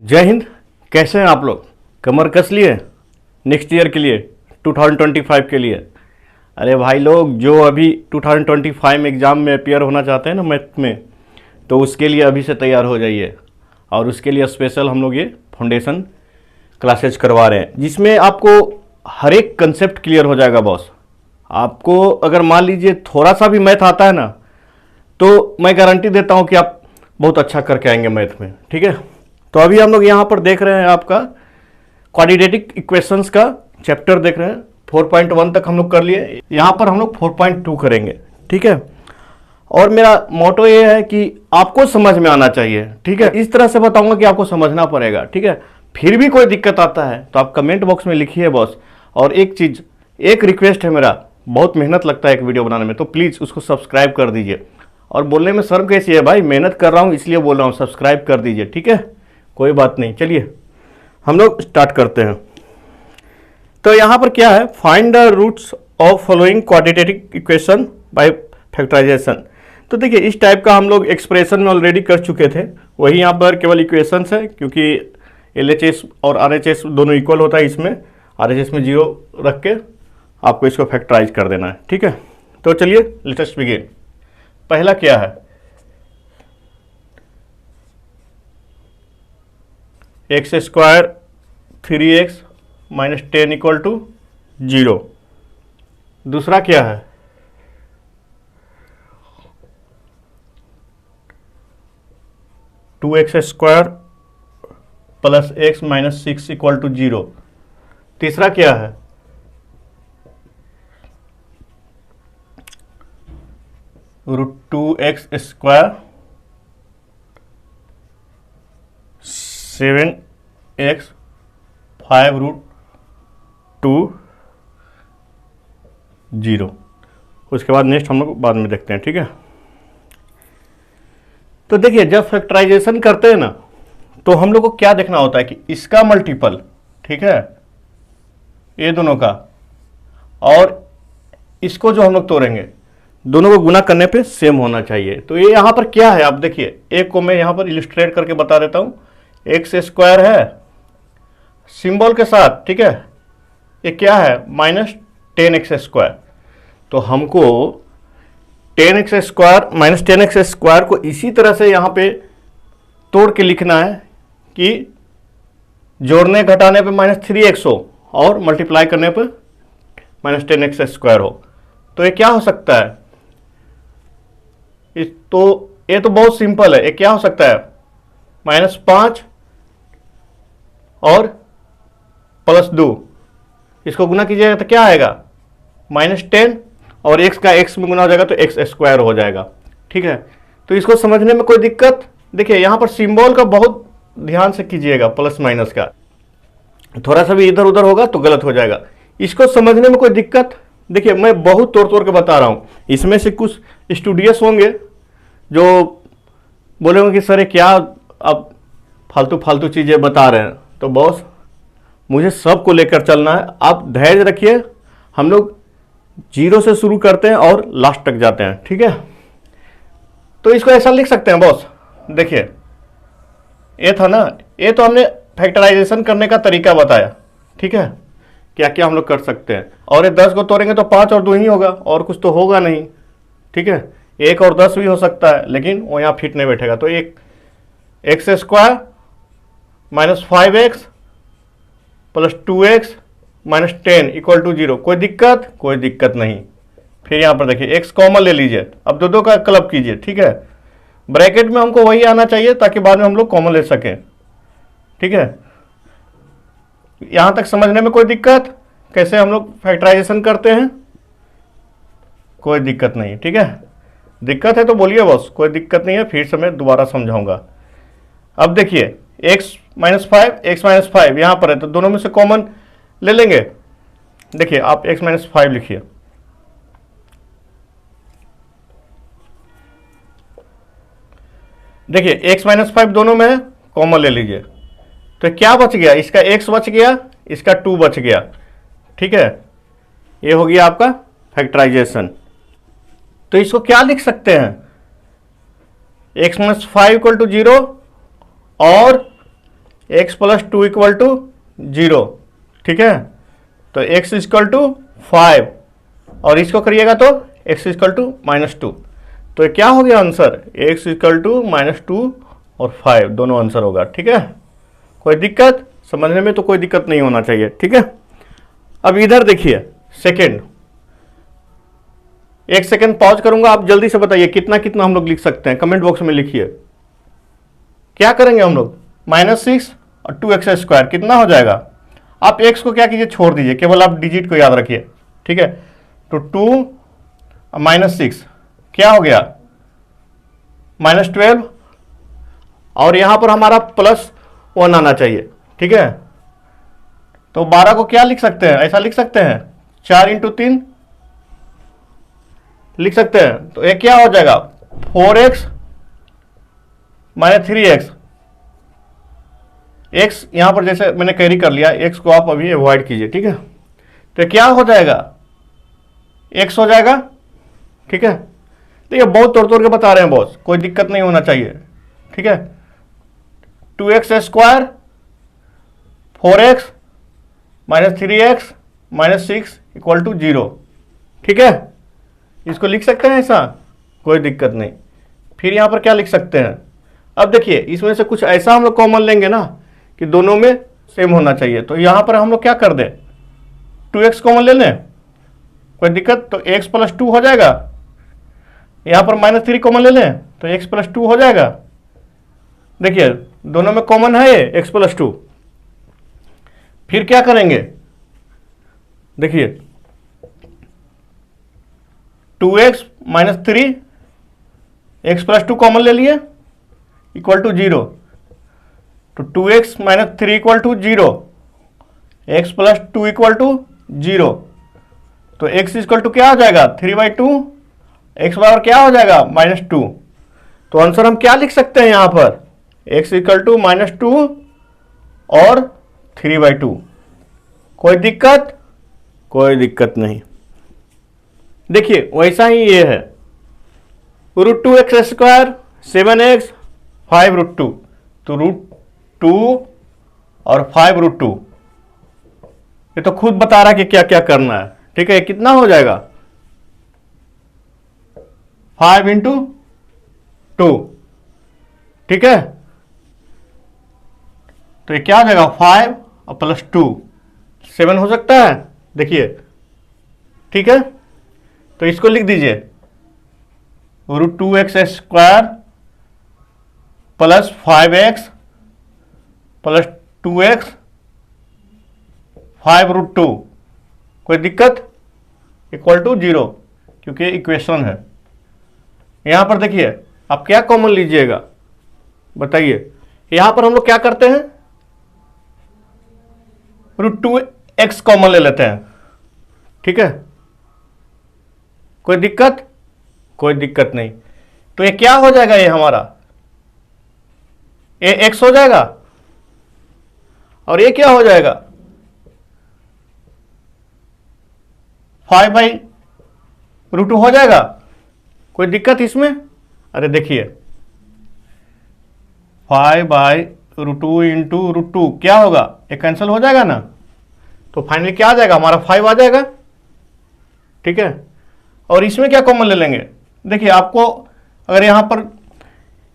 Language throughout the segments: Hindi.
जय हिंद। कैसे हैं आप लोग? कमर कस लिए नेक्स्ट ईयर के लिए, 2025 के लिए? अरे भाई लोग, जो अभी 2025 में एग्ज़ाम में अपियर होना चाहते हैं ना मैथ में, तो उसके लिए अभी से तैयार हो जाइए। और उसके लिए स्पेशल हम लोग ये फाउंडेशन क्लासेज करवा रहे हैं, जिसमें आपको हर एक कंसेप्ट क्लियर हो जाएगा बॉस। आपको अगर मान लीजिए थोड़ा सा भी मैथ आता है ना, तो मैं गारंटी देता हूँ कि आप बहुत अच्छा करके आएंगे मैथ में। ठीक है, तो अभी हम लोग यहाँ पर देख रहे हैं आपका क्वाड्रेटिक इक्वेशंस का चैप्टर देख रहे हैं। 4.1 तक हम लोग कर लिए, यहाँ पर हम लोग 4.2 करेंगे। ठीक है, और मेरा मोटो ये है कि आपको समझ में आना चाहिए। ठीक है, इस तरह से बताऊंगा कि आपको समझना पड़ेगा। ठीक है, फिर भी कोई दिक्कत आता है तो आप कमेंट बॉक्स में लिखिए बॉस। और एक चीज़, एक रिक्वेस्ट है मेरा, बहुत मेहनत लगता है एक वीडियो बनाने में, तो प्लीज़ उसको सब्सक्राइब कर दीजिए। और बोलने में शर्म कैसी है भाई, मेहनत कर रहा हूँ इसलिए बोल रहा हूँ, सब्सक्राइब कर दीजिए। ठीक है, कोई बात नहीं। चलिए हम लोग स्टार्ट करते हैं। तो यहाँ पर क्या है, find the roots of following quadratic equation by factorization. तो देखिए, इस टाइप का हम लोग एक्सप्रेशन में ऑलरेडी कर चुके थे। वही यहाँ पर केवल इक्वेशंस है, क्योंकि LHS और RHS दोनों इक्वल होता है। इसमें RHS में 0 रख के आपको इसको फैक्टराइज कर देना है। ठीक है, तो चलिए लेट अस बिगिन। पहला क्या है, x² 3x - 10 = 0। दूसरा क्या है, (2x² + x - 6 = 0। तीसरा क्या है, (2x² 7x 5√2 0। उसके बाद नेक्स्ट हम लोग बाद में देखते हैं। ठीक है, तो देखिए, जब फैक्टराइजेशन करते हैं ना, तो हम लोग को क्या देखना होता है कि इसका मल्टीपल, ठीक है, ये दोनों का, और इसको जो हम लोग तोड़ेंगे, दोनों को गुना करने पे सेम होना चाहिए। तो ये यहाँ पर क्या है, आप देखिए, एक को मैं यहाँ पर इलिस्ट्रेट करके बता देता हूँ। x² है सिंबल के साथ, ठीक है, ये क्या है, -10x²। तो हमको 10x² - 10x² को इसी तरह से यहाँ पे तोड़ के लिखना है कि जोड़ने घटाने पे -3x हो और मल्टीप्लाई करने पे -10x² हो। तो ये क्या हो सकता है, तो ये तो बहुत सिंपल है। ये क्या हो सकता है, -5 और +2, इसको गुना कीजिएगा तो क्या आएगा, -10, और x का x में गुना हो जाएगा तो x² हो जाएगा। ठीक है, तो इसको समझने में कोई दिक्कत, देखिए यहाँ पर सिंबल का बहुत ध्यान से कीजिएगा, प्लस माइनस का, थोड़ा सा भी इधर उधर होगा तो गलत हो जाएगा। इसको समझने में कोई दिक्कत, देखिए मैं बहुत तोड़ तोड़ के बता रहा हूँ। इसमें से कुछ स्टूडियस होंगे जो बोलेंगे कि सर ये क्या आप फालतू फालतू चीज़ें बता रहे हैं। तो बॉस, मुझे सबको लेकर चलना है, आप धैर्य रखिए। हम लोग 0 से शुरू करते हैं और लास्ट तक जाते हैं। ठीक है, तो इसको ऐसा लिख सकते हैं बॉस, देखिए ये था ना, ये तो हमने फैक्टराइजेशन करने का तरीका बताया। ठीक है, क्या क्या हम लोग कर सकते हैं, और ये 10 को तोड़ेंगे तो 5 और 2 ही होगा, और कुछ तो होगा नहीं। ठीक है, 1 और 10 भी हो सकता है, लेकिन वो यहाँ फिट नहीं बैठेगा। तो एक x² - 5x + 2x - 10 = 0। कोई दिक्कत? कोई दिक्कत नहीं। फिर यहाँ पर देखिए x कॉमन ले लीजिए, अब दो का क्लब कीजिए। ठीक है, ब्रैकेट में हमको वही आना चाहिए ताकि बाद में हम लोग कॉमन ले सकें। ठीक है, यहाँ तक समझने में कोई दिक्कत, कैसे हम लोग फैक्टराइजेशन करते हैं? कोई दिक्कत नहीं। ठीक है, दिक्कत है तो बोलिए बॉस, कोई दिक्कत नहीं है, फिर से मैं दोबारा समझाऊंगा। अब देखिए, x - 5 यहाँ पर है, तो दोनों में से कॉमन ले लेंगे। देखिए आप x - 5 लिखिए, देखिए x - 5 दोनों में कॉमन ले लीजिए। तो क्या बच गया, इसका x बच गया, इसका 2 बच गया। ठीक है, ये हो गया आपका फैक्टराइजेशन। तो इसको क्या लिख सकते हैं, x - 5 = 0 और x plus two equal to 0, ठीक है। तो x इक्वल टू 5 और इसको करिएगा तो x इक्वल टू -2। तो ये क्या हो गया आंसर, x इक्वल टू -2 और 5 दोनों आंसर होगा, ठीक है। कोई दिक्कत समझने में तो कोई दिक्कत नहीं होना चाहिए, ठीक है। अब इधर देखिए सेकेंड, एक सेकेंड पॉज करूंगा, आप जल्दी से बताइए कितना कितना हम लोग लिख सकते हैं, कमेंट बॉक्स में लिखिए। क्या करेंगे हम लोग, -6 और 2x² कितना हो जाएगा। आप x को क्या कीजिए, छोड़ दीजिए, केवल आप डिजिट को याद रखिए, ठीक है। तो 2 -6 क्या हो गया, -12 और यहां पर हमारा +1 आना चाहिए, ठीक है। तो 12 को क्या लिख सकते हैं, ऐसा लिख सकते हैं 4 × 3 लिख सकते हैं। तो ये क्या हो जाएगा 4x - 3x। x यहां पर जैसे मैंने कैरी कर लिया, x को आप अभी अवॉइड कीजिए, ठीक है। तो क्या हो जाएगा, x हो जाएगा, ठीक है। तो ये बहुत तोड़ तोड़ के बता रहे हैं बॉस, कोई दिक्कत नहीं होना चाहिए, ठीक है। 2x² 4x - 3x - 6 = 0, ठीक है। इसको लिख सकते हैं ऐसा, कोई दिक्कत नहीं। फिर यहां पर क्या लिख सकते हैं, अब देखिए इसमें से कुछ ऐसा हम लोग कॉमन लेंगे ना कि दोनों में सेम होना चाहिए। तो यहां पर हम लोग क्या कर दें, 2x कॉमन ले लें, कोई दिक्कत। तो x + 2 हो जाएगा, यहां पर -3 कॉमन ले लें तो x + 2 हो जाएगा। देखिए दोनों में कॉमन है ये x + 2। फिर क्या करेंगे, देखिए 2x - 3 x + 2 कॉमन ले लिए = 0। तो 2x - 3 = 0, x + 2 = 0। तो x = क्या हो जाएगा 3/2, x बराबर क्या हो जाएगा -2। तो आंसर हम क्या लिख सकते हैं यहां पर, x = -2 और 3/2। कोई दिक्कत, कोई दिक्कत नहीं। देखिए वैसा ही ये है, √2x² 7x 5√2। तो √2 और 5√2 ये तो खुद बता रहा है कि क्या क्या करना है, ठीक है। कितना हो जाएगा 5 × 2, ठीक है। तो ये क्या हो जाएगा 5 और +2 7 हो सकता है, देखिए, ठीक है। तो इसको लिख दीजिए √2x² + 5x + 2x 5√2, कोई दिक्कत = 0, क्योंकि इक्वेशन है। यहां पर देखिए आप क्या कॉमन लीजिएगा बताइए। यहां पर हम लोग क्या करते हैं, √2x कॉमन ले लेते हैं, ठीक है। कोई दिक्कत, कोई दिक्कत नहीं। तो ये क्या हो जाएगा, ये हमारा ये x हो जाएगा और ये क्या हो जाएगा 5/√2 हो जाएगा। कोई दिक्कत इसमें, अरे देखिए 5/√2 × √2 क्या होगा, ये कैंसिल हो जाएगा ना। तो फाइनली क्या आ जाएगा हमारा 5 आ जाएगा, ठीक है। और इसमें क्या कॉमन ले लेंगे, देखिए आपको अगर यहां पर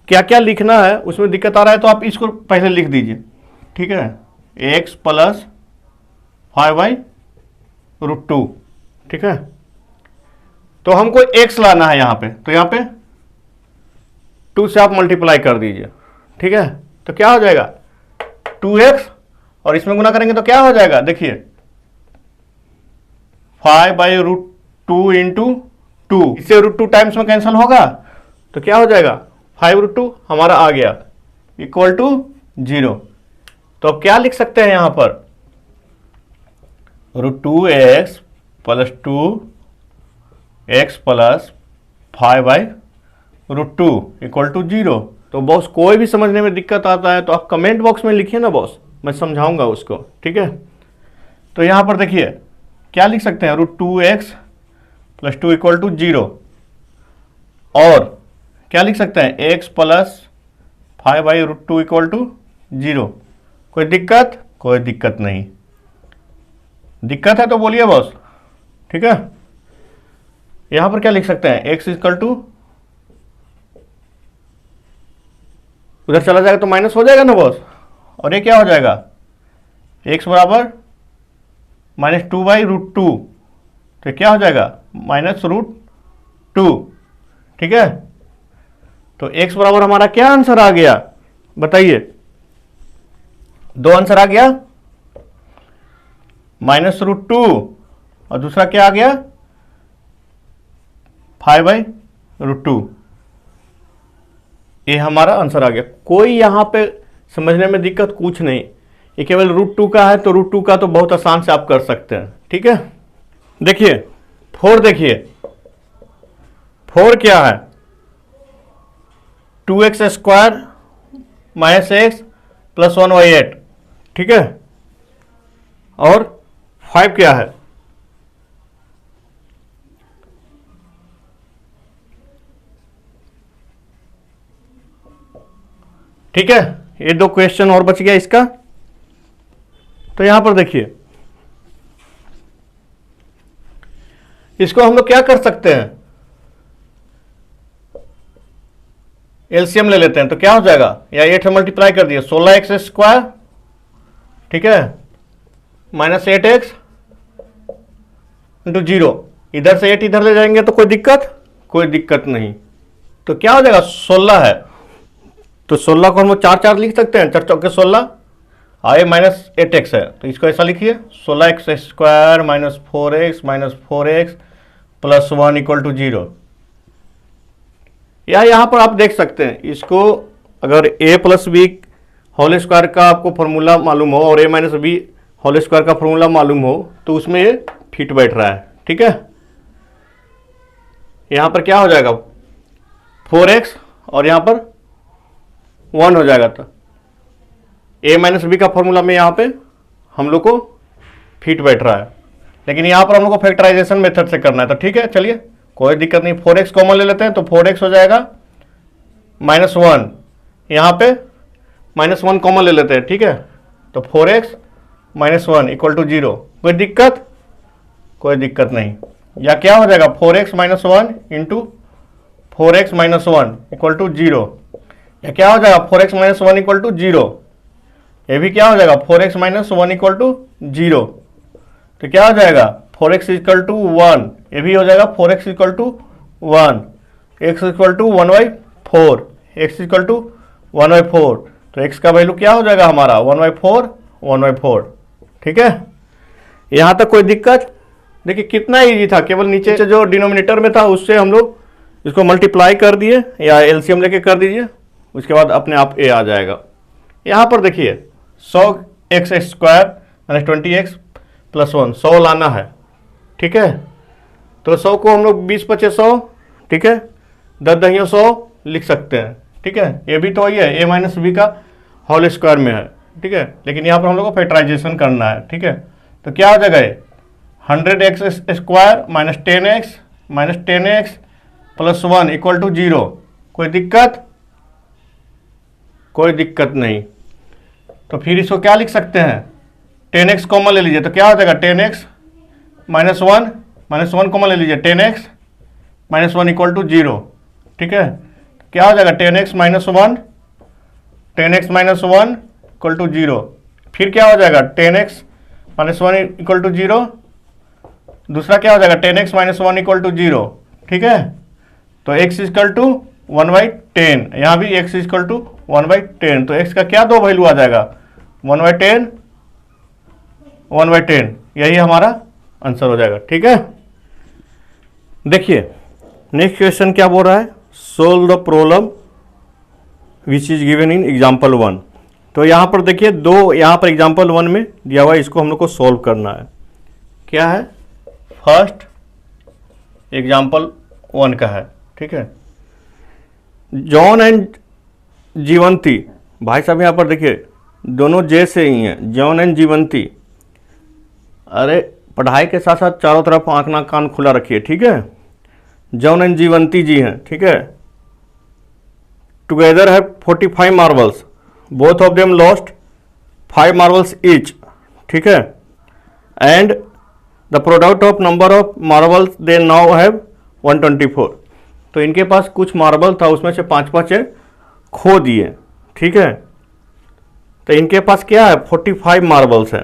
क्या क्या लिखना है उसमें दिक्कत आ रहा है तो आप इसको पहले लिख दीजिए, ठीक है। x + 5/√2, ठीक है। तो हमको x लाना है यहां पे, तो यहां पे 2 से आप मल्टीप्लाई कर दीजिए, ठीक है। तो क्या हो जाएगा 2x और इसमें गुना करेंगे तो क्या हो जाएगा, देखिए 5/√2 × 2, इससे √2 टाइम्स में कैंसिल होगा तो क्या हो जाएगा 5√2 हमारा आ गया = 0। तो अब क्या लिख सकते हैं यहां पर, √2x + 2x + 5/√2 = 0। तो बॉस कोई भी समझने में दिक्कत आता है तो आप कमेंट बॉक्स में लिखिए ना बॉस, मैं समझाऊंगा उसको, ठीक है। तो यहां पर देखिए क्या लिख सकते हैं, √2x + 2 = 0 और क्या लिख सकते हैं x + 5/√2 = 0। कोई दिक्कत? कोई दिक्कत नहीं। दिक्कत है तो बोलिए बॉस। ठीक है, यहां पर क्या लिख सकते हैं, x इक्वल टू, उधर चला जाएगा तो माइनस हो जाएगा ना बॉस, और ये क्या हो जाएगा, x बराबर -2/√2, तो क्या हो जाएगा -√2। ठीक है, तो x बराबर हमारा क्या आंसर आ गया बताइए, दो आंसर आ गया, -√2 और दूसरा क्या आ गया 5/√2। ये हमारा आंसर आ गया। कोई यहां पे समझने में दिक्कत कुछ नहीं, ये केवल √2 का है तो √2 का तो बहुत आसान से आप कर सकते हैं। ठीक है, देखिए 4, देखिए 4 क्या है, 2x² - x + 1/8। ठीक है, और 5 क्या है, ठीक है, ये दो क्वेश्चन और बच गया इसका। तो यहां पर देखिए, इसको हम लोग क्या कर सकते हैं, एलसीएम ले लेते हैं, तो क्या हो जाएगा, या 8 से मल्टीप्लाई कर दिए, 16x², ठीक है, -8x × 0, इधर से 8 इधर ले जाएंगे तो कोई दिक्कत? कोई दिक्कत नहीं। तो क्या हो जाएगा, 16 है, तो 16 को हम लोग 4 लिख सकते हैं, 4 चौके 16, आए -8x है, तो इसको ऐसा लिखिए, 16x² - 4x - 4x + 1 = 0। या यहां पर आप देख सकते हैं, इसको अगर a + b होल स्क्वायर का आपको फॉर्मूला मालूम हो और a - b होल स्क्वायर का फॉर्मूला मालूम हो तो उसमें ये फिट बैठ रहा है। ठीक है, यहां पर क्या हो जाएगा 4x और यहां पर 1 हो जाएगा, तो a - b का फॉर्मूला में यहां पे हम लोग को फिट बैठ रहा है, लेकिन यहां पर हम लोग को फैक्टराइजेशन मेथड से करना है। तो ठीक है, चलिए कोई दिक्कत नहीं, 4x कॉमन ले लेते हैं, तो 4x हो जाएगा -1, यहां पे -1 कॉमन ले लेते हैं। ठीक है, तो 4x - 1 = 0। कोई दिक्कत? कोई दिक्कत नहीं। या क्या हो जाएगा 4x - 1 × 4x - 1 = 0, या क्या हो जाएगा 4x - 1 = 0, ये भी क्या हो जाएगा 4x - 1 = 0, तो क्या हो जाएगा 4x = 1, ये भी हो जाएगा 4x = 1, x = 1/4, x = 1/4, तो x का वैल्यू क्या हो जाएगा हमारा 1/4, 1/4। ठीक है, यहां तक कोई दिक्कत? देखिए कितना इजी था, केवल नीचे जो डिनोमिनेटर में था उससे हम लोग इसको मल्टीप्लाई कर दिए, या एलसीएम लेके कर दीजिए, उसके बाद अपने आप a आ जाएगा। यहां पर देखिए 100x² - 20x + 1, 100 लाना है। ठीक है, तो 100 को हम लोग 20 × 5 = 100, ठीक है, 10 × 100 लिख सकते हैं। ठीक है, ये भी तो वही है, a - b का होल स्क्वायर में है। ठीक है, लेकिन यहाँ पर हम लोग को फैक्टराइजेशन करना है। ठीक है, तो क्या हो जाएगा 100x² - 10x - 10x + 1 = 0। कोई दिक्कत? कोई दिक्कत नहीं। तो फिर इसको क्या लिख सकते हैं, 10x कॉमन ले लीजिए, तो क्या हो जाएगा 10x - 1 कॉमन ले लीजिए, 10x - 1 = 0। ठीक है, क्या हो जाएगा 10x - 1 = 0, फिर क्या हो जाएगा 10x - 1 = 0, दूसरा क्या हो जाएगा 10x - 1 = 0। ठीक है, तो x = 1/10, यहाँ भी x = 1/10, तो x का क्या दो वैल्यू आ जाएगा 1/10, 1/10, यही हमारा आंसर हो जाएगा। ठीक है, देखिए नेक्स्ट क्वेश्चन क्या बोल रहा है, solve the problem which is given in example 1। तो यहाँ पर देखिए दो, यहाँ पर एग्जाम्पल 1 में दिया हुआ है, इसको हम लोग को सोल्व करना है। क्या है, फर्स्ट एग्जाम्पल 1 का है। ठीक है, जॉन एंड जीवंती, भाई साहब यहाँ पर देखिए दोनों जे से ही हैं, जॉन एंड जीवंती। अरे पढ़ाई के साथ साथ चारों तरफ आँख नाक कान खुला रखिए। ठीक है, जॉन एंड जीवंती जी हैं। ठीक है, टुगेदर है 45 marbles, both of them lost 5 marbles each, ठीक है, and the product of number of marbles they now have 124। तो इनके पास कुछ मार्बल था, उसमें से 5 खो दिए, ठीक है। तो इनके पास क्या है, 45 मार्बल्स है।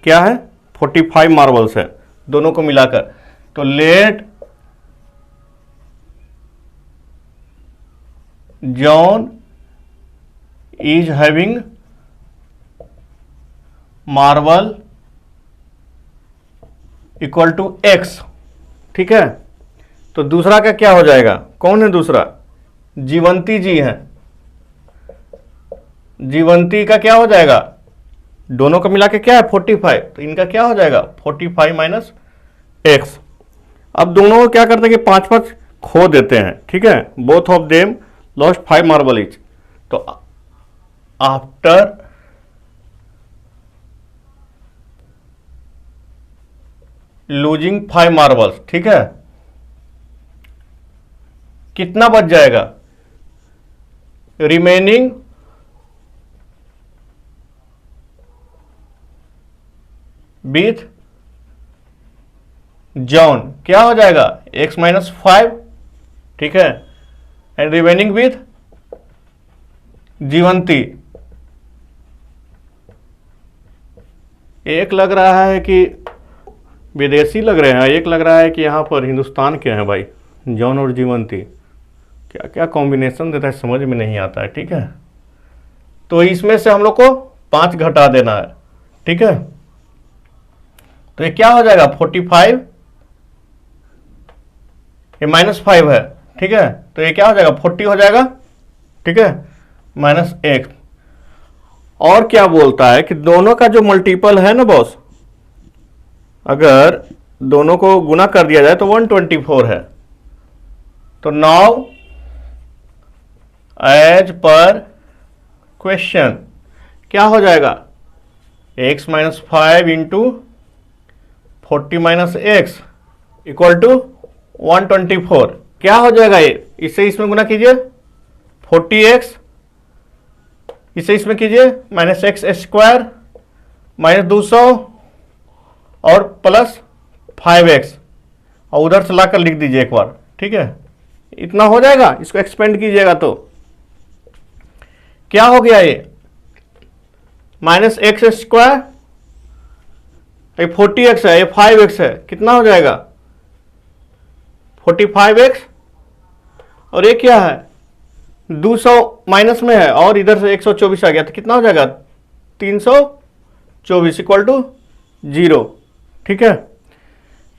क्या है, 45 मार्बल्स है दोनों को मिलाकर। तो let John is having marble equal to x, ठीक है। तो दूसरा का क्या हो जाएगा, कौन है दूसरा, जीवंती जी हैं। जीवंती का क्या हो जाएगा, दोनों को मिला के क्या है 45, तो इनका क्या हो जाएगा 45 माइनस एक्स। अब दोनों को क्या करते हैं कि 5 खो देते हैं, ठीक है। Both of them lost 5 marble etch. तो आफ्टर लूजिंग 5 मार्बल्स, ठीक है, कितना बच जाएगा, रिमेनिंग विथ जॉन क्या हो जाएगा x माइनस 5, ठीक है, एंड रिमेनिंग विथ जीवंती। एक लग रहा है कि विदेशी लग रहे हैं, एक लग रहा है कि यहाँ पर हिंदुस्तान के हैं भाई, जॉन और जीवंती। क्या क्या कॉम्बिनेशन देता है समझ में नहीं आता है, ठीक है। तो इसमें से हम लोग को 5 घटा देना है, ठीक है। तो ये क्या हो जाएगा 45, ये -5 है, ठीक है। तो ये क्या हो जाएगा 40 हो जाएगा, ठीक है, -1। और क्या बोलता है कि दोनों का जो मल्टीपल है ना बॉस, अगर दोनों को गुना कर दिया जाए तो 124 है। तो नाउ एज पर क्वेश्चन क्या हो जाएगा, x minus 5 into 40 minus x equal to 124। क्या हो जाएगा ये, इसे इसमें गुना कीजिए 40x, इसे इसमें कीजिए माइनस एक्स स्क्वायर माइनस 200 और प्लस 5x, और उधर से लाकर लिख दीजिए एक बार, ठीक है। इतना हो जाएगा, इसको एक्सपेंड कीजिएगा तो क्या हो गया, ये माइनस एक्स स्क्वायर, ये 40x है, ये 5x है, कितना हो जाएगा 45x, और ये क्या है 200 माइनस में है और इधर से 124 आ गया, तो कितना हो जाएगा 324 इक्वल टू 0, ठीक है।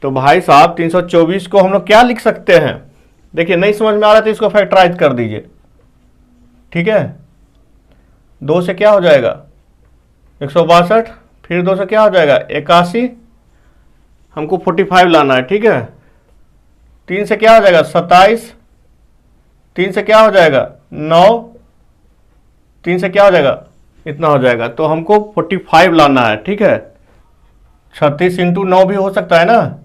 तो भाई साहब 324 को हम लोग क्या लिख सकते हैं, देखिए नहीं समझ में आ रहा तो इसको फैक्टराइज कर दीजिए, ठीक है। 2 से क्या हो जाएगा 162, फिर 2 से क्या हो जाएगा 81, हमको 45 लाना है, ठीक है। 3 से क्या हो जाएगा 27, 3 से क्या हो जाएगा 9, 3 से क्या हो जाएगा इतना हो जाएगा। तो हमको 45 लाना है, ठीक है। 36 इंटू 9 भी हो सकता है ना,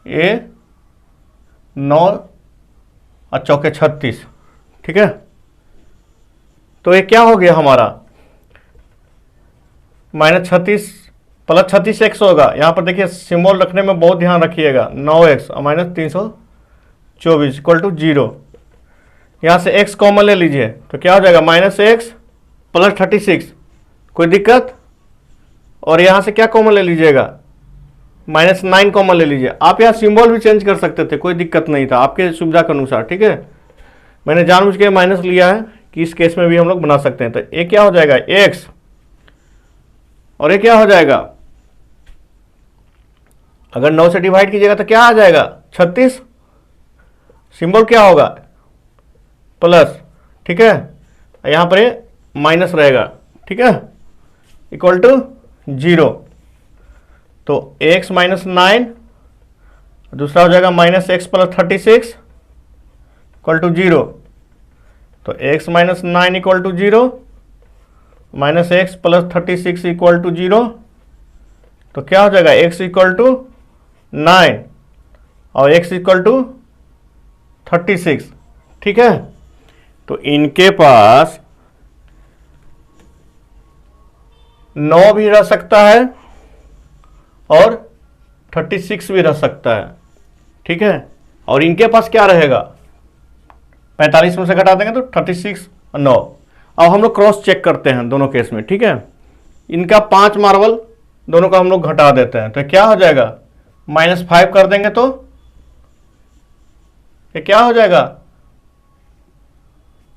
ये 9 और चौके 36, ठीक है। तो ये क्या हो गया हमारा -36 प्लस 36 एक्स होगा। यहाँ पर देखिए सिंबल रखने में बहुत ध्यान रखिएगा, 9x और माइनस 324 इक्वल टू 0। यहाँ से x कॉमन ले लीजिए तो क्या हो जाएगा -x प्लस 36, कोई दिक्कत। और यहाँ से क्या कॉमन ले लीजिएगा -9 कॉमन ले लीजिए। आप यहाँ सिंबल भी चेंज कर सकते थे, कोई दिक्कत नहीं था, आपके सुविधा के अनुसार, ठीक है। मैंने जानबूझ के माइनस लिया है कि इस केस में भी हम लोग बना सकते हैं। तो ये क्या हो जाएगा x, और ये क्या हो जाएगा, अगर 9 से डिवाइड कीजिएगा तो क्या आ जाएगा 36, सिंबल क्या होगा प्लस, ठीक है, यहाँ पर ये माइनस रहेगा, ठीक है, इक्वल टू 0। तो x माइनस 9, दूसरा हो जाएगा -x प्लस 36 इक्वल टू 0। तो x minus 9 equal to 0, -x plus 36 equal to 0। तो क्या हो जाएगा x इक्वल टू 9 और x इक्वल टू 36, ठीक है। तो इनके पास 9 भी रह सकता है और 36 भी रह सकता है, ठीक है। और इनके पास क्या रहेगा, 45 में से घटा देंगे तो 36 और 9। अब हम लोग क्रॉस चेक करते हैं दोनों केस में, ठीक है। इनका 5 मार्बल दोनों का हम लोग घटा देते हैं, तो क्या हो जाएगा, -5 कर देंगे तो ये क्या हो जाएगा,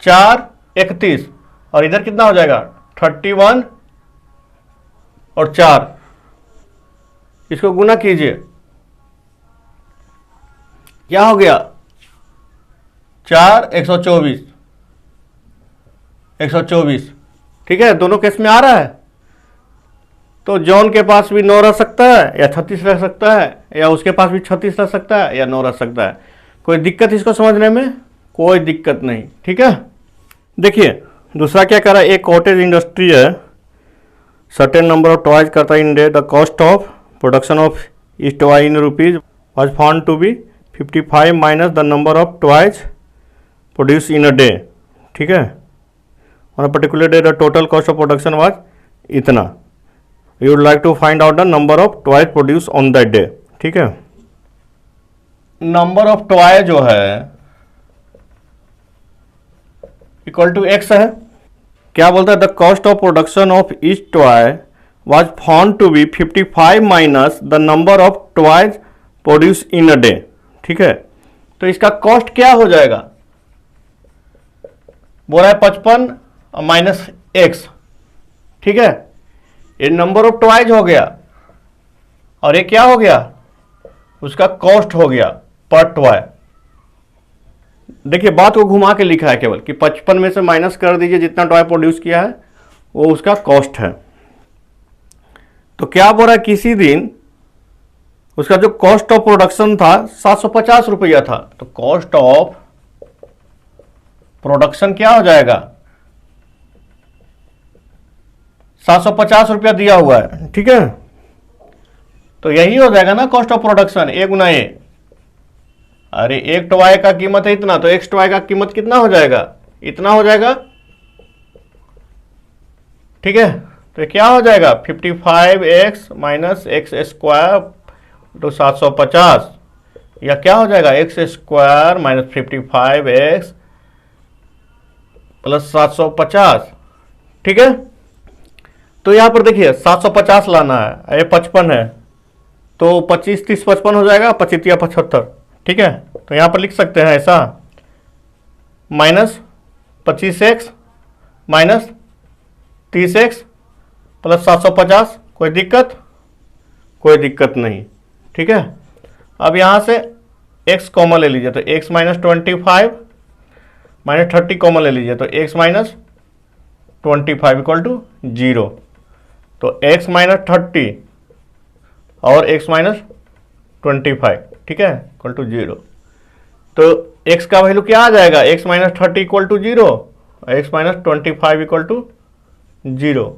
4 31, और इधर कितना हो जाएगा 31 और 4, इसको गुना कीजिए, क्या हो गया 4 124, 124, ठीक है। दोनों केस में आ रहा है। तो जॉन के पास भी 9 रह सकता है या 36 रह सकता है, या उसके पास भी 36 रह सकता है या 9 रह सकता है। कोई दिक्कत इसको समझने में, कोई दिक्कत नहीं, ठीक है। देखिए दूसरा क्या कह रहा है, एक कॉटेज इंडस्ट्री है, सर्टेन नंबर ऑफ टॉयज करता है in day, the cost of production of each toy in rupees was found to be 55 minus the number of toys produce in a day, ठीक है। On a particular day the total cost of production was इतना, you would like to find out the number of toys produce on that day, ठीक है। नंबर ऑफ टॉय जो है इक्वल टू एक्स है। क्या बोलता है, the cost of production of each toy was found to be 55 minus the number of toys produce in a day, ठीक है। तो इसका कॉस्ट क्या हो जाएगा, बोला है 55 माइनस एक्स, ठीक है। ये नंबर ऑफ टॉयज हो गया और ये क्या हो गया, उसका कॉस्ट हो गया पर टॉय। देखिए बात को घुमा के लिखा है केवल कि 55 में से माइनस कर दीजिए जितना टॉय प्रोड्यूस किया है वो उसका कॉस्ट है। तो क्या बोल रहा है, किसी दिन उसका जो कॉस्ट ऑफ प्रोडक्शन था 750 रुपया था, तो कॉस्ट ऑफ प्रोडक्शन क्या हो जाएगा, 750 रुपया दिया हुआ है, ठीक है। तो यही हो जाएगा ना कॉस्ट ऑफ प्रोडक्शन, ए गुना ए। अरे एक टॉय का कीमत है इतना, तो एक टॉय का कीमत कितना हो जाएगा, इतना हो जाएगा, ठीक है। तो क्या हो जाएगा 55x माइनस एक्स स्क्वायर तो 750, या क्या हो जाएगा x square minus 55x plus 750, ठीक है। तो यहां पर देखिए 750 लाना है, ये 55 है, तो 25 30 55 हो जाएगा, 25 या 75, ठीक है। तो यहां पर लिख सकते हैं ऐसा, minus 25x minus 30x plus 750, कोई दिक्कत, कोई दिक्कत नहीं, ठीक है। अब यहां से x कॉमन ले लीजिए, तो x माइनस 25 माइनस 30 कॉमन ले लीजिए, तो x माइनस 25 इक्वल टू 0। तो x माइनस 30 और x माइनस 25, ठीक है, इक्वल टू 0। तो x का वैल्यू क्या आ जाएगा, x minus 30 equal to 0, x minus 25 equal to 0।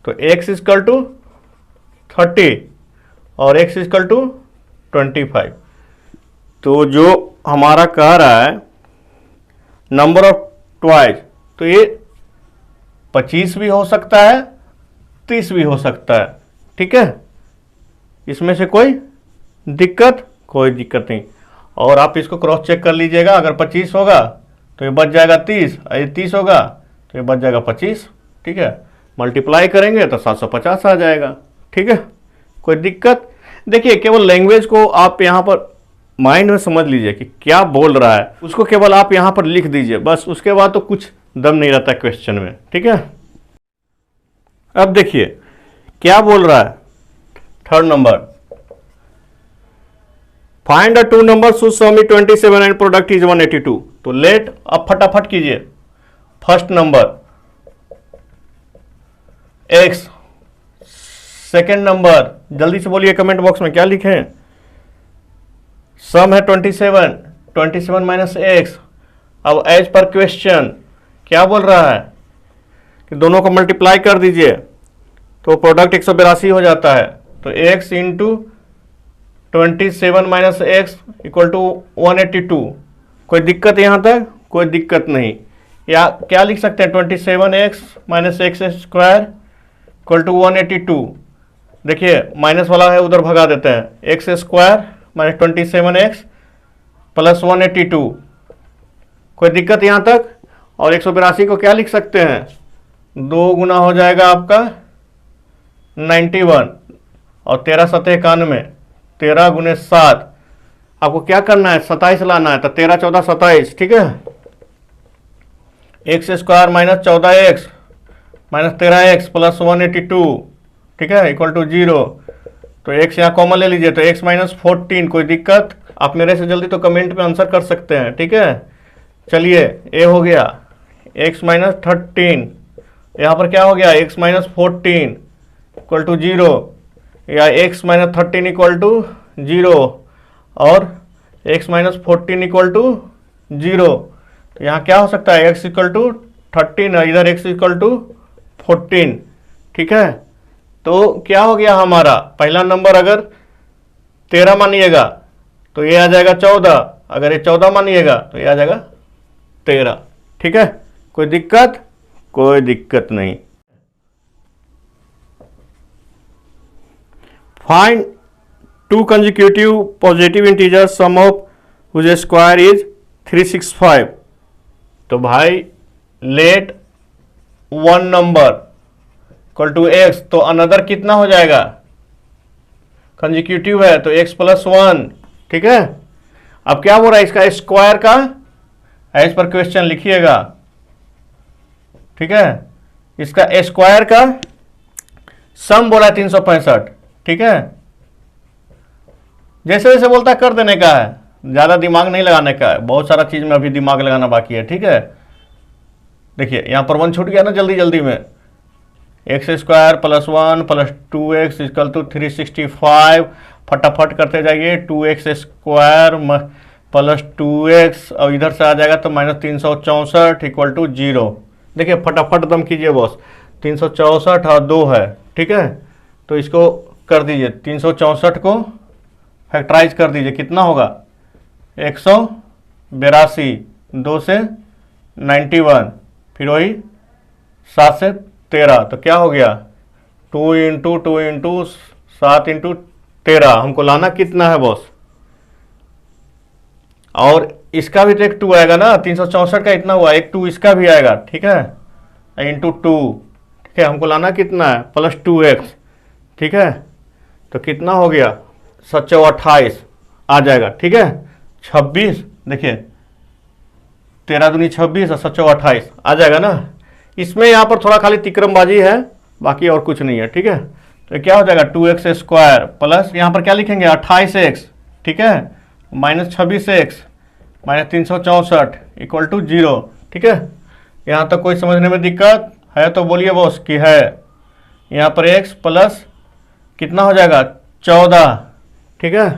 तो x इक्वल टू 30 और x इक्वल टू 25। तो जो हमारा कह रहा है नंबर ऑफ टॉयज, तो ये 25 भी हो सकता है, 30 भी हो सकता है, ठीक है। इसमें से कोई दिक्कत, कोई दिक्कत नहीं। और आप इसको क्रॉस चेक कर लीजिएगा, अगर 25 होगा तो ये बच जाएगा 30, और ये 30 होगा तो ये बच जाएगा 25, ठीक है। मल्टीप्लाई करेंगे तो 750 आ जाएगा, ठीक है, कोई दिक्कत। देखिए केवल लैंग्वेज को आप यहाँ पर माइंड में समझ लीजिए कि क्या बोल रहा है, उसको केवल आप यहाँ पर लिख दीजिए बस, उसके बाद तो कुछ दम नहीं रहता क्वेश्चन में, ठीक है। अब देखिए क्या बोल रहा है, third number, find the two number whose sum is 27 and product is 182। तो लेट, अब फटाफट कीजिए, first number x, second number, जल्दी से बोलिए कमेंट बॉक्स में क्या लिखें, सम है 27, 27 माइनस एक्स। अब एज पर क्वेश्चन क्या बोल रहा है कि दोनों को मल्टीप्लाई कर दीजिए तो प्रोडक्ट 182 हो जाता है। तो x into 27 minus x equal to 182। कोई दिक्कत यहाँ तक, कोई दिक्कत नहीं। या क्या लिख सकते हैं, 27x minus x square equal to 182। देखिए माइनस वाला है उधर भगा देते हैं, x square minus 27x plus 182। कोई दिक्कत यहाँ तक? और 182 को क्या लिख सकते हैं, 2 गुना हो जाएगा आपका 91 और 13 सतह 91, 13 गुने 7। आपको क्या करना है, 27 लाना है, तो 13 14 27, ठीक है। X square minus 14x minus 13x plus 182, ठीक है, इक्वल टू 0। तो x यहाँ कॉमन ले लीजिए, तो x माइनस 14। कोई दिक्कत? आप मेरे से जल्दी तो कमेंट में आंसर कर सकते हैं, ठीक है। चलिए ए हो गया x माइनस 13, यहाँ पर क्या हो गया x माइनस 14 इक्वल टू 0, या x माइनस 13 इक्वल टू 0 और x माइनस 14 इक्वल टू 0। तो यहाँ क्या हो सकता है, x इक्वल टू 13 है, इधर x इक्वल टू 14, ठीक है। तो क्या हो गया हमारा पहला नंबर, अगर 13 मानिएगा तो ये आ जाएगा 14, अगर ये 14 मानिएगा तो ये आ जाएगा 13, ठीक है। कोई दिक्कत? कोई दिक्कत नहीं। Find 2 consecutive positive integer sum of whose square is 365। तो भाई let one number equal to x, तो अनदर कितना हो जाएगा, कंजिक्यूटिव है तो x प्लस 1, ठीक है। अब क्या बोल रहा है, इसका स्क्वायर का इस पर क्वेश्चन लिखिएगा, ठीक है। इसका स्क्वायर का सम बोला है 365, ठीक है। जैसे जैसे बोलता है कर देने का है, ज़्यादा दिमाग नहीं लगाने का है। बहुत सारा चीज़ में अभी दिमाग लगाना बाकी है, ठीक है। देखिए यहाँ पर 1 छूट गया ना जल्दी में, x square plus 1 plus 2x equal to 365। फटाफट करते जाइए, 2x स्क्वायर प्लस 2x और इधर से आ जाएगा तो माइनस 364 इक्वल टू 0। देखिए फटाफट दम कीजिए बॉस, 364 और 2 है, ठीक है। तो इसको कर दीजिए, 364 को फैक्टराइज कर दीजिए, कितना होगा 182, 2 से 91, फिर वही 7 से 13, तो क्या हो गया 2 इंटू 2 इंटू 7 इंटू 13। हमको लाना कितना है बॉस, और इसका भी तो एक 2 आएगा ना, 364 का इतना हुआ, एक 2 इसका भी आएगा, ठीक है, इंटू 2, ठीक है। हमको लाना कितना है प्लस 2x, ठीक है। तो कितना हो गया 728 आ जाएगा, ठीक है। 26, देखिए 13 दूनी 26 और 728 आ जाएगा ना। इसमें यहाँ पर थोड़ा खाली तिक्रमबाजी है, बाकी और कुछ नहीं है, ठीक है। तो क्या हो जाएगा 2x स्क्वायर प्लस यहाँ पर क्या लिखेंगे 28x, ठीक है, minus 26x minus 364 equal to 0, ठीक है। यहाँ तक कोई समझने में दिक्कत है तो बोलिए बॉस कि है। यहाँ पर x प्लस कितना हो जाएगा 14, ठीक है,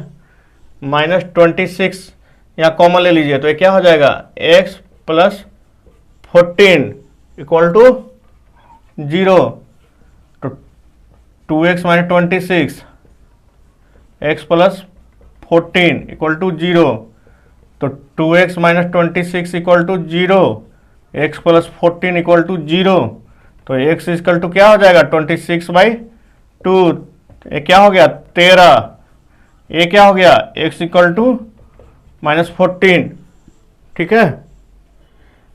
माइनस 26 यहाँ कॉमन ले लीजिए, तो ये क्या हो जाएगा x प्लस 14 इक्वल टू 0। तो 2x minus 26 x plus 14 equal to 0। तो 2x minus 26 equal to 0, x plus 14 equal to 0। तो x इक्वल टू क्या हो जाएगा 26/2, ये क्या हो गया 13, ये क्या हो गया x इक्वल टू माइनस 14, ठीक है।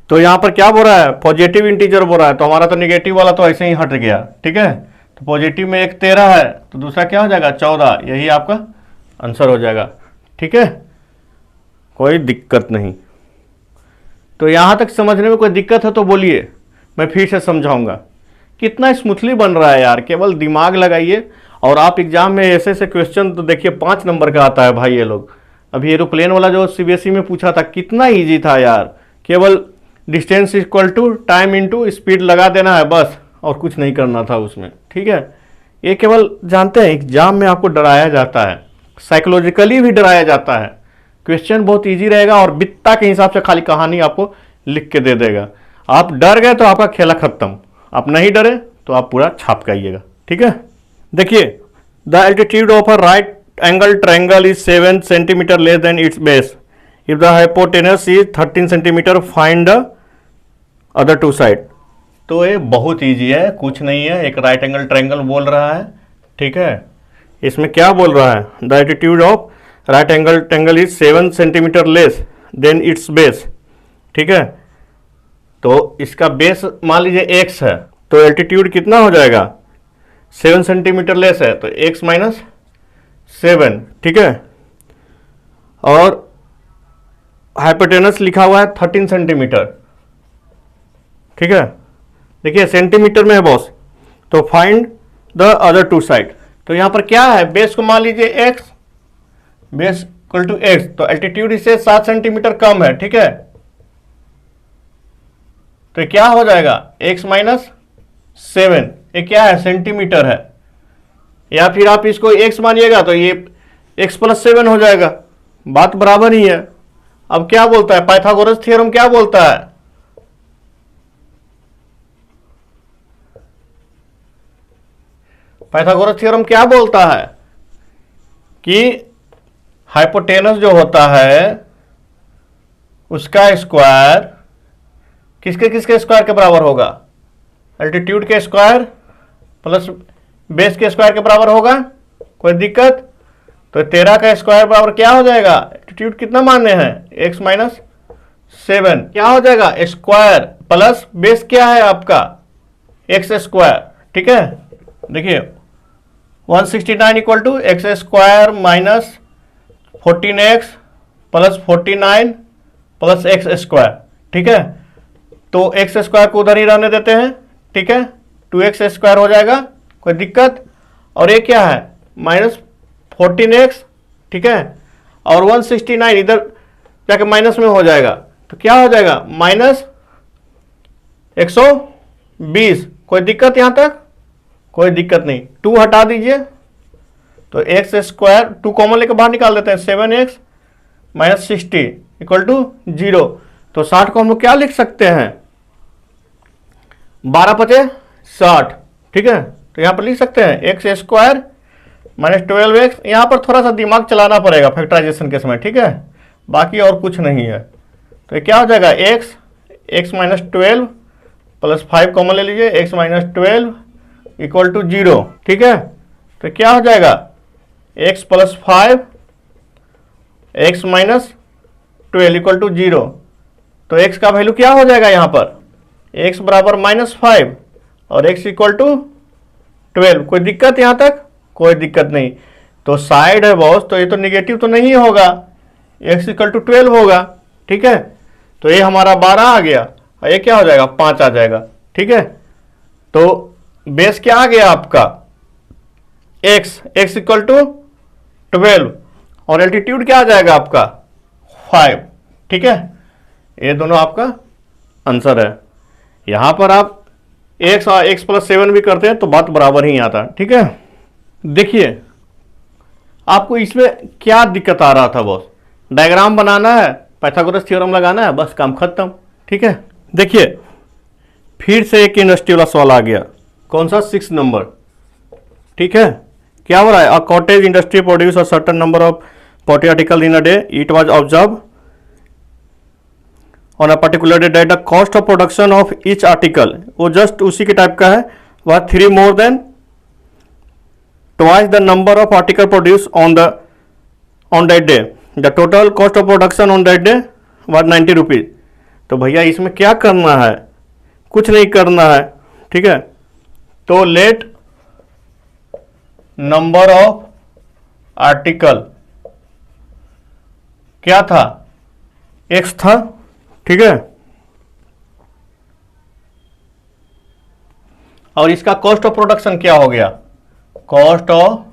तो यहाँ पर क्या बोल रहा है पॉजिटिव इंटीजर बोल रहा है, तो हमारा तो निगेटिव वाला तो ऐसे ही हट गया, ठीक है। तो पॉजिटिव में एक 13 है तो दूसरा क्या हो जाएगा 14, यही आपका आंसर हो जाएगा, ठीक है। कोई दिक्कत नहीं। तो यहाँ तक समझने में कोई दिक्कत है तो बोलिए, मैं फिर से समझाऊंगा। कितना स्मूथली बन रहा है यार, केवल दिमाग लगाइए। और आप एग्जाम में ऐसे ऐसे क्वेश्चन तो देखिए 5 नंबर का आता है भाई। ये लोग अभी एरोप्लेन वाला जो सीबीएसई में पूछा था कितना ईजी था यार, केवल distance equal to time into speed लगा देना है बस, और कुछ नहीं करना था उसमें, ठीक है। ये केवल जानते हैं एग्जाम में आपको डराया जाता है, साइकोलॉजिकली भी डराया जाता है। क्वेश्चन बहुत इजी रहेगा और बित्ता के हिसाब से खाली कहानी आपको लिख के दे देगा। आप डर गए तो आपका खेला खत्म, आप नहीं डरे तो आप पूरा छाप के आइएगा, ठीक है। देखिए the altitude of a right angle triangle is 7 centimetre less than it's base. If the hypotenuse is 13 centimetre, find the other 2 side. तो ये बहुत इजी है, कुछ नहीं है, एक राइट एंगल ट्रायंगल बोल रहा है, ठीक है। इसमें क्या बोल रहा है, the altitude of right angle triangle is 7 centimetre less than it's base, ठीक है। तो इसका बेस मान लीजिए x है, तो एल्टीट्यूड कितना हो जाएगा, 7 सेंटीमीटर लेस है तो x माइनस 7, ठीक है। और हाइपोटेनस लिखा हुआ है 13 सेंटीमीटर, ठीक है। देखिए सेंटीमीटर में है बॉस, तो find the other two side. तो यहां पर क्या है, बेस को मान लीजिए x, base equal to x, तो एल्टीट्यूड इससे 7 सेंटीमीटर कम है, ठीक है। तो क्या हो जाएगा, x माइनस 7, ये क्या है, सेंटीमीटर है, या फिर आप इसको x मानिएगा तो ये x प्लस 7 हो जाएगा, बात बराबर ही है। अब क्या बोलता है पाइथागोरस थ्योरम, क्या बोलता है, पाइथागोरस थ्योरम क्या बोलता है कि हाइपोटेनस जो होता है उसका स्क्वायर किसके किसके स्क्वायर के बराबर होगा, एल्टीट्यूड के स्क्वायर प्लस बेस के स्क्वायर के बराबर होगा, कोई दिक्कत। तो 13 का स्क्वायर बराबर क्या हो जाएगा, एल्टीट्यूड कितना मानने हैं, x माइनस 7, क्या हो जाएगा, स्क्वायर प्लस बेस क्या है आपका, x स्क्वायर, ठीक है। देखिए 169 equal to x square minus 14x plus 49 plus x square, ठीक है। तो एक्स स्क्वायर को उधर ही रहने देते हैं, ठीक है, 2x स्क्वायर हो जाएगा, कोई दिक्कत। और ये क्या है, माइनस 14x, ठीक है, और 169 इधर जाके माइनस में हो जाएगा, तो क्या हो जाएगा, माइनस 120, कोई दिक्कत यहां तक, कोई दिक्कत नहीं। 2 हटा दीजिए तो एक्स स्क्वायर 2 कॉमन लेकर बाहर निकाल देते हैं, 7x माइनस 60 इक्वल टू 0। तो 60 को हम लोग क्या लिख सकते हैं, 12 पचे 60, ठीक है। तो यहां पर लिख सकते हैं एक्स स्क्वायर माइनस 12x, यहां पर थोड़ा सा दिमाग चलाना पड़ेगा फैक्टराइजेशन के समय, ठीक है, बाकी और कुछ नहीं है। तो ये क्या हो जाएगा, x माइनस 12 प्लस 5 कॉमन ले लीजिए, x माइनस 12 इक्वल टू 0, ठीक है। तो क्या हो जाएगा, x plus 5 x minus 12 equal to 0। तो x का वैल्यू क्या हो जाएगा यहाँ पर, x बराबर -5 और x इक्वल टू 12, कोई दिक्कत यहाँ तक, कोई दिक्कत नहीं। तो साइड है बॉस, तो ये तो निगेटिव तो नहीं होगा, x इक्वल टू 12 होगा, ठीक है। तो ये हमारा 12 आ गया और ये क्या हो जाएगा, 5 आ जाएगा, ठीक है। तो बेस क्या आ गया आपका, x इक्वल टू 12 और एल्टीट्यूड क्या आ जाएगा आपका 5, ठीक है। ये दोनों आपका आंसर है। यहां पर आप x और x प्लस 7 भी करते हैं तो बात बराबर ही आता है, ठीक है। देखिए आपको इसमें क्या दिक्कत आ रहा था बॉस, डायग्राम बनाना है, पाइथागोरस थ्योरम लगाना है, बस काम खत्म, ठीक है। देखिए फिर से एक इंडस्ट्री वाला सवाल आ गया, कौन सा, 6 नंबर, ठीक है। क्या हो रहा है, a cottage industry produce a certain number of pottery article in a day, it was observe on a particular day that the cost of production of each article, वो जस्ट उसी के टाइप का है, वह 3 more than twice the number of article produce on that day, the total cost of production on that day was 90 rupees. तो भैया इसमें क्या करना है, कुछ नहीं करना है, ठीक है। तो लेट नंबर ऑफ आर्टिकल क्या था, x था, ठीक है, और इसका कॉस्ट ऑफ प्रोडक्शन क्या हो गया, कॉस्ट ऑफ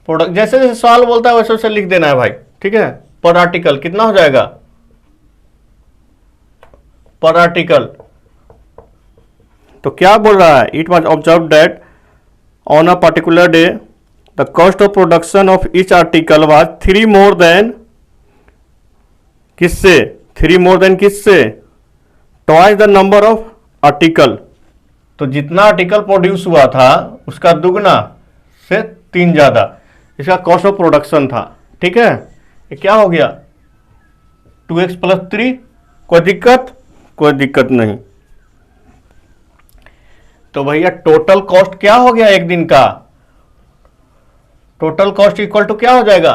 प्रोडक्ट, जैसे जैसे सवाल बोलता है वैसे वैसे लिख देना है भाई, ठीक है। पर आर्टिकल कितना हो जाएगा, पर आर्टिकल, तो क्या बोल रहा है, it was observe that on a particular day the cost of production of each article was 3 more then, किससे, 3 मोर देन किससे, twice the number of article. तो जितना आर्टिकल प्रोड्यूस हुआ था उसका दुगना से 3 ज्यादा इसका कॉस्ट ऑफ प्रोडक्शन था, ठीक है। ये क्या हो गया, 2x प्लस 3, कोई दिक्कत, कोई दिक्कत नहीं, तो भैया टोटल कॉस्ट क्या हो गया एक दिन का? टोटल कॉस्ट इक्वल टू क्या हो जाएगा?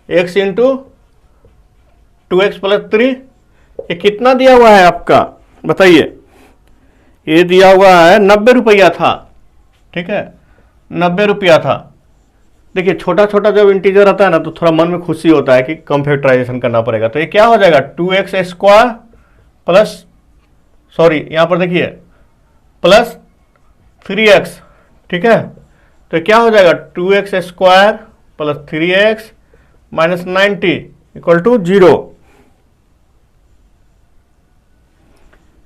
x into 2x plus 3। ये कितना दिया हुआ है आपका बताइए? ये दिया हुआ है 90 रुपया था, ठीक है, 90 रुपया था। देखिए छोटा छोटा जब इंटीजर आता है ना तो थोड़ा मन में खुशी होता है कि कम फैक्टराइजेशन करना पड़ेगा। तो ये क्या हो जाएगा? 2x स्क्वायर प्लस, सॉरी यहाँ पर देखिए प्लस 3x, ठीक है। तो क्या हो जाएगा? 2x square plus 3x minus 90 equal to 0।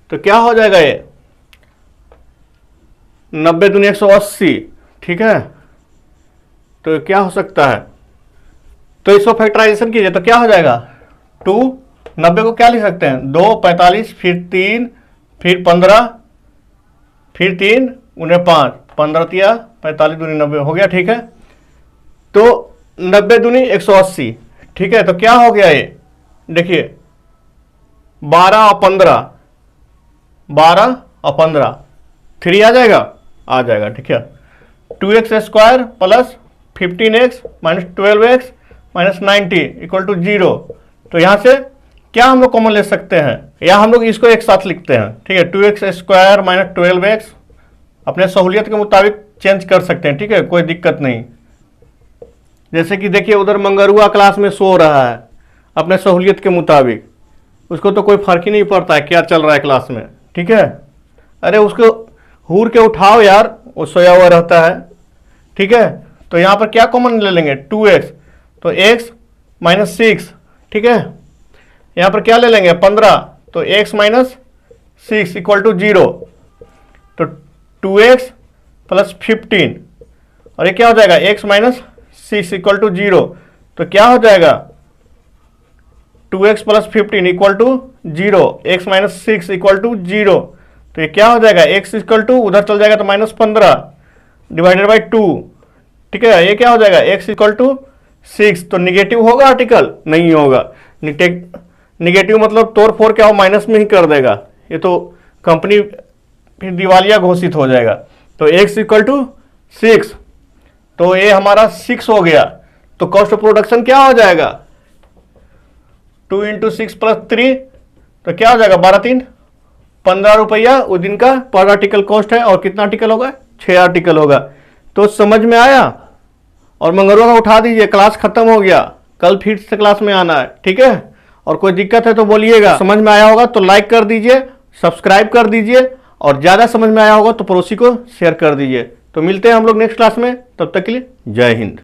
तो क्या हो जाएगा? ये 90 दूनी 180, ठीक है। तो क्या हो सकता है? तो इसको फैक्टराइजेशन कीजिए तो क्या हो जाएगा? 2, 90 को क्या लिख सकते हैं? 2, 45, फिर 3, फिर 15, फिर 3, उन्हें 5, 15 तिया 45 दूनी 90 हो गया, ठीक है। तो 90 दूनी 180, ठीक है। तो क्या हो गया ये? देखिए 12 और 15, 12 और 15, 3 आ जाएगा, आ जाएगा, ठीक है। 2x square plus 15x minus 12x minus 90 equal to 0। तो यहां से क्या हम लोग कॉमन ले सकते हैं? या हम लोग इसको एक साथ लिखते हैं, ठीक है। 2x स्क्वायर माइनस 12x अपने सहूलियत के मुताबिक चेंज कर सकते हैं, ठीक है, कोई दिक्कत नहीं। जैसे कि देखिए उधर मंगरुआ क्लास में सो रहा है अपने सहूलियत के मुताबिक, उसको तो कोई फर्क ही नहीं पड़ता है क्या चल रहा है क्लास में, ठीक है। अरे उसको हूर के उठाओ यार, वो सोया हुआ रहता है, ठीक है। तो यहाँ पर क्या कॉमन ले लेंगे? 2x, तो x माइनस 6, ठीक है। यहाँ पर क्या ले लेंगे? 15, तो x माइनस 6 इक्वल टू 0। तो 2x प्लस 15 और ये क्या हो जाएगा? x minus 6 equal to 0। तो क्या हो जाएगा? 2x plus 15 equal to 0, x minus 6 equal to 0। तो ये क्या हो जाएगा? x इक्वल टू उधर चल जाएगा तो माइनस 15 डिवाइडेड बाई 2, ठीक है। ये क्या हो जाएगा? x equal to 6। तो निगेटिव होगा आर्टिकल? नहीं होगा। निगेटिव मतलब तोड़ फोड़ क्या हो, माइनस में ही कर देगा। ये तो कंपनी फिर दिवालिया घोषित हो जाएगा। तो x इक्वल टू 6, तो ये हमारा 6 हो गया। तो कॉस्ट ऑफ प्रोडक्शन क्या हो जाएगा? 2 इंटू 6 प्लस 3, तो क्या हो जाएगा? 12 3 15 रुपया उस दिन का पर आर्टिकल कॉस्ट है। और कितना आर्टिकल होगा? 6 आर्टिकल होगा। तो समझ में आया? और मंगरुआ का उठा दीजिए, क्लास खत्म हो गया, कल फिर से क्लास में आना है, ठीक है। और कोई दिक्कत है तो बोलिएगा। समझ में आया होगा तो लाइक कर दीजिए, सब्सक्राइब कर दीजिए, और ज़्यादा समझ में आया होगा तो पड़ोसी को शेयर कर दीजिए। तो मिलते हैं हम लोग नेक्स्ट क्लास में, तब तक के लिए जय हिंद।